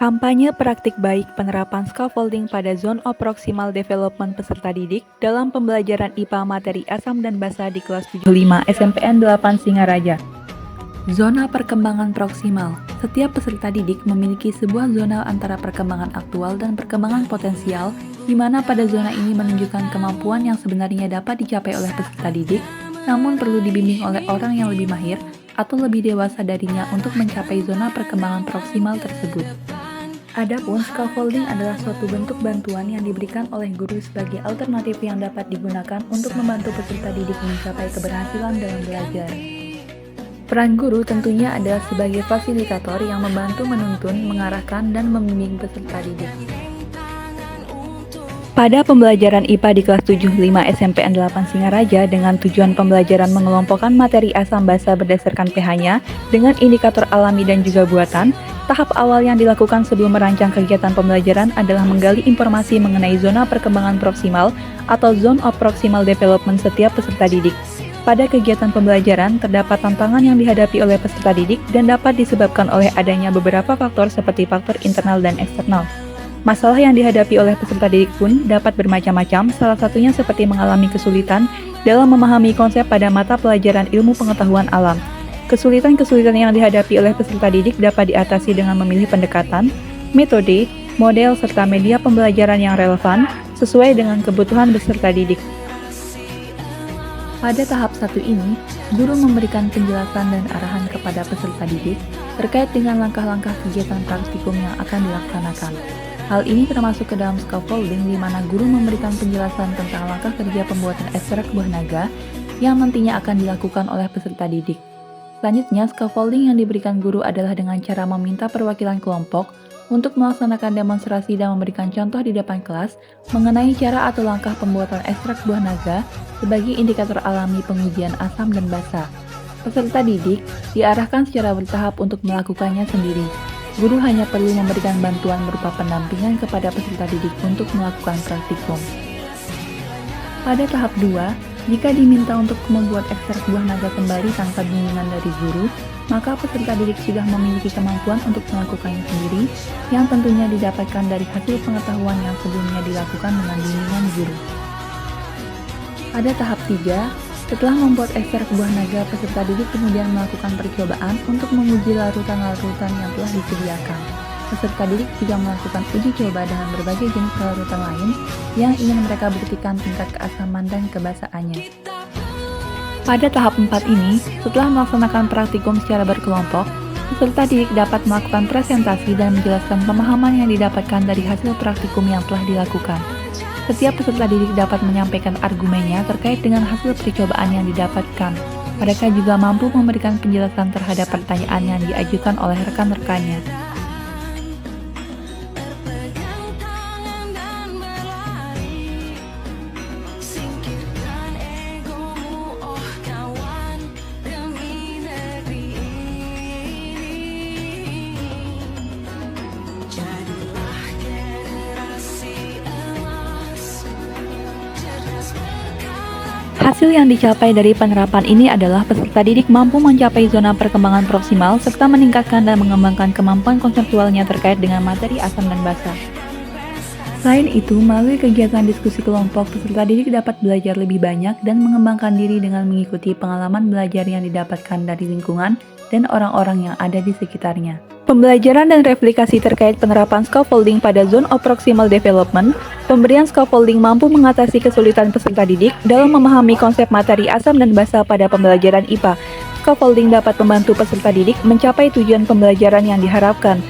Kampanye praktik baik penerapan scaffolding pada Zone of Proximal Development peserta didik dalam pembelajaran IPA materi asam dan basa di kelas 75 SMPN 8 Singaraja. Zona perkembangan proksimal. Setiap peserta didik memiliki sebuah zona antara perkembangan aktual dan perkembangan potensial, di mana pada zona ini menunjukkan kemampuan yang sebenarnya dapat dicapai oleh peserta didik, namun perlu dibimbing oleh orang yang lebih mahir atau lebih dewasa darinya untuk mencapai zona perkembangan proksimal tersebut. Adapun scaffolding adalah suatu bentuk bantuan yang diberikan oleh guru sebagai alternatif yang dapat digunakan untuk membantu peserta didik mencapai keberhasilan dalam belajar. Peran guru tentunya adalah sebagai fasilitator yang membantu menuntun, mengarahkan, dan membimbing peserta didik. Pada pembelajaran IPA di kelas 75 SMPN 8 Singaraja dengan tujuan pembelajaran mengelompokkan materi asam basa berdasarkan pH-nya dengan indikator alami dan juga buatan, tahap awal yang dilakukan sebelum merancang kegiatan pembelajaran adalah menggali informasi mengenai zona perkembangan proksimal atau Zone of Proximal Development setiap peserta didik. Pada kegiatan pembelajaran, terdapat tantangan yang dihadapi oleh peserta didik dan dapat disebabkan oleh adanya beberapa faktor seperti faktor internal dan eksternal. Masalah yang dihadapi oleh peserta didik pun dapat bermacam-macam, salah satunya seperti mengalami kesulitan dalam memahami konsep pada mata pelajaran ilmu pengetahuan alam. Kesulitan-kesulitan yang dihadapi oleh peserta didik dapat diatasi dengan memilih pendekatan, metode, model, serta media pembelajaran yang relevan sesuai dengan kebutuhan peserta didik. Pada tahap 1 ini, guru memberikan penjelasan dan arahan kepada peserta didik terkait dengan langkah-langkah kegiatan praktikum yang akan dilaksanakan. Hal ini termasuk ke dalam scaffolding di mana guru memberikan penjelasan tentang langkah kerja pembuatan ekstrak buah naga yang nantinya akan dilakukan oleh peserta didik. Selanjutnya, scaffolding yang diberikan guru adalah dengan cara meminta perwakilan kelompok untuk melaksanakan demonstrasi dan memberikan contoh di depan kelas mengenai cara atau langkah pembuatan ekstrak buah naga sebagai indikator alami pengujian asam dan basa. Peserta didik diarahkan secara bertahap untuk melakukannya sendiri. Guru hanya perlu memberikan bantuan berupa pendampingan kepada peserta didik untuk melakukan praktikum. Pada tahap 2, jika diminta untuk membuat ekstrak buah naga kembali tanpa bimbingan dari guru, maka peserta didik sudah memiliki kemampuan untuk melakukannya sendiri, yang tentunya didapatkan dari hasil pengetahuan yang sebelumnya dilakukan dengan bimbingan guru. Pada tahap 3, setelah membuat ekstrak buah naga, peserta didik kemudian melakukan percobaan untuk menguji larutan-larutan yang telah disediakan. Peserta didik juga melakukan uji coba dengan berbagai jenis larutan lain yang ingin mereka buktikan tingkat keasaman dan kebasaannya. Pada tahap 4 ini, setelah melaksanakan praktikum secara berkelompok, peserta didik dapat melakukan presentasi dan menjelaskan pemahaman yang didapatkan dari hasil praktikum yang telah dilakukan. Setiap peserta didik dapat menyampaikan argumennya terkait dengan hasil percobaan yang didapatkan. Mereka juga mampu memberikan penjelasan terhadap pertanyaan yang diajukan oleh rekan-rekannya. Hasil yang dicapai dari penerapan ini adalah peserta didik mampu mencapai zona perkembangan proksimal serta meningkatkan dan mengembangkan kemampuan konseptualnya terkait dengan materi asam dan basa. Selain itu, melalui kegiatan diskusi kelompok, peserta didik dapat belajar lebih banyak dan mengembangkan diri dengan mengikuti pengalaman belajar yang didapatkan dari lingkungan dan orang-orang yang ada di sekitarnya. Pembelajaran dan replikasi terkait penerapan scaffolding pada Zone of Proximal Development. Pemberian scaffolding mampu mengatasi kesulitan peserta didik dalam memahami konsep materi asam dan basa pada pembelajaran IPA. Scaffolding dapat membantu peserta didik mencapai tujuan pembelajaran yang diharapkan.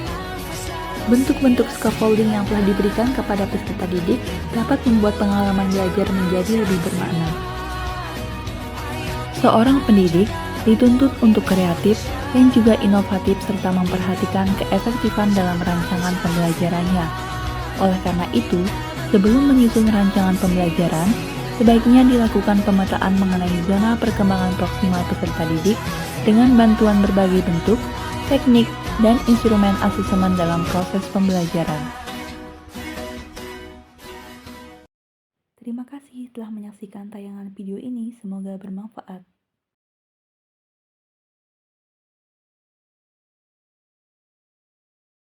Bentuk-bentuk scaffolding yang telah diberikan kepada peserta didik dapat membuat pengalaman belajar menjadi lebih bermakna. Seorang pendidik dituntut untuk kreatif dan juga inovatif serta memperhatikan keefektifan dalam rancangan pembelajarannya. Oleh karena itu, sebelum menyusun rancangan pembelajaran, sebaiknya dilakukan pemetaan mengenai zona perkembangan proksimal peserta didik dengan bantuan berbagai bentuk, teknik, dan instrumen asesmen dalam proses pembelajaran. Terima kasih telah menyaksikan tayangan video ini, semoga bermanfaat.